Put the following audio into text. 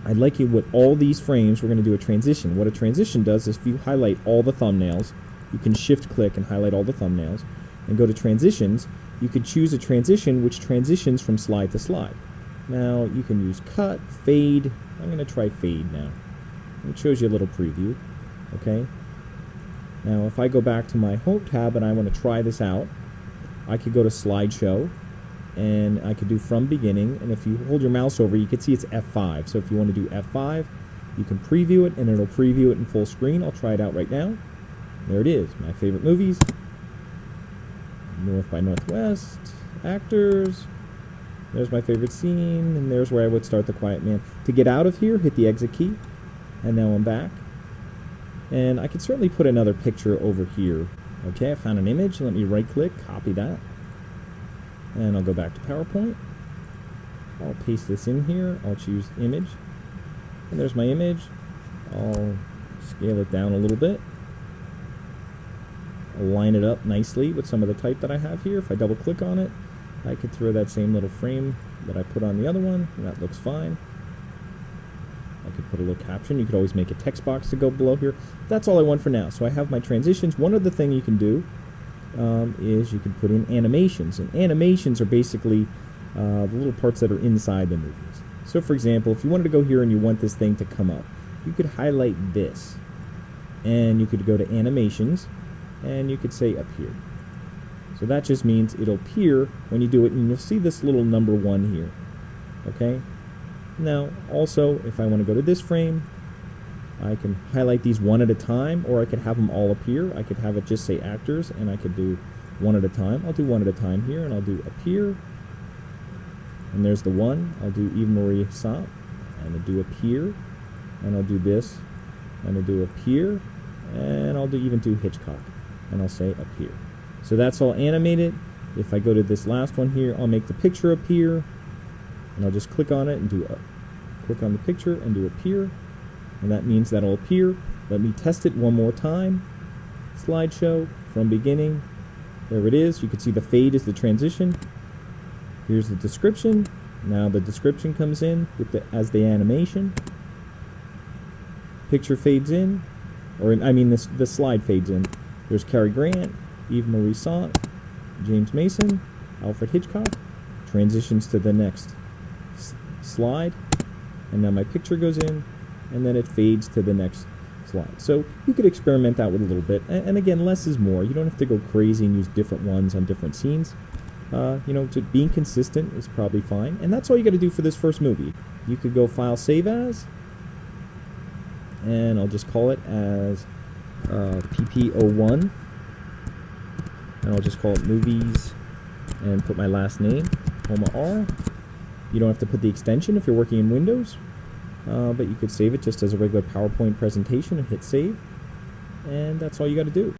I'd like you with all these frames, we're going to do a transition. What a transition does is if you highlight all the thumbnails, you can shift click and highlight all the thumbnails, and go to transitions, you could choose a transition which transitions from slide to slide. Now you can use cut, fade. I'm going to try fade now. It shows you a little preview. Okay. Now if I go back to my home tab and I want to try this out, I could go to slideshow and I could do from beginning, and if you hold your mouse over you can see it's F5. So if you want to do F5, you can preview it and it'll preview it in full screen. I'll try it out right now. There it is, my favorite movies. North by Northwest, actors. There's my favorite scene, and there's where I would start The Quiet Man. To get out of here, hit the exit key, and now I'm back. And I could certainly put another picture over here. Okay, I found an image. Let me right-click, copy that, and I'll go back to PowerPoint. I'll paste this in here. I'll choose image, and there's my image. I'll scale it down a little bit. I'll line it up nicely with some of the type that I have here. If I double-click on it, I could throw that same little frame that I put on the other one, and that looks fine. I could put a little caption. You could always make a text box to go below here. That's all I want for now. So I have my transitions. One other thing you can do is you can put in animations. And animations are basically the little parts that are inside the movies. So for example, if you wanted to go here and you want this thing to come up, you could highlight this. And you could go to animations, and you could say appear. So that just means it'll appear when you do it, and you'll see this little number 1 here. Okay? Now, also, if I want to go to this frame, I can highlight these one at a time, or I could have them all appear. I could have it just say actors, and I could do one at a time. I'll do one at a time here, and I'll do appear. And there's the one. I'll do Eva Marie Saint, and I'll do appear. And I'll do this, and I'll do appear. And I'll even do Hitchcock, and I'll say appear. So that's all animated. If I go to this last one here, I'll make the picture appear, and I'll just click on it and do click on the picture and do appear, and that means that'll appear. Let me test it one more time. Slideshow from beginning. There it is. You can see the fade is the transition. Here's the description. Now the description comes in with as the animation. Picture fades in, or I mean the slide fades in. There's Cary Grant, Eva Marie Saint, James Mason, Alfred Hitchcock. Transitions to the next slide, and now my picture goes in, and then it fades to the next slide. So you could experiment that with a little bit, and again, less is more. You don't have to go crazy and use different ones on different scenes. You know, being consistent is probably fine, and that's all you got to do for this first movie. You could go File, Save As, and I'll just call it as PP01, and I'll just call it Movies, and put my last name, Homa R. You don't have to put the extension if you're working in Windows, but you could save it just as a regular PowerPoint presentation and hit save, and that's all you got to do.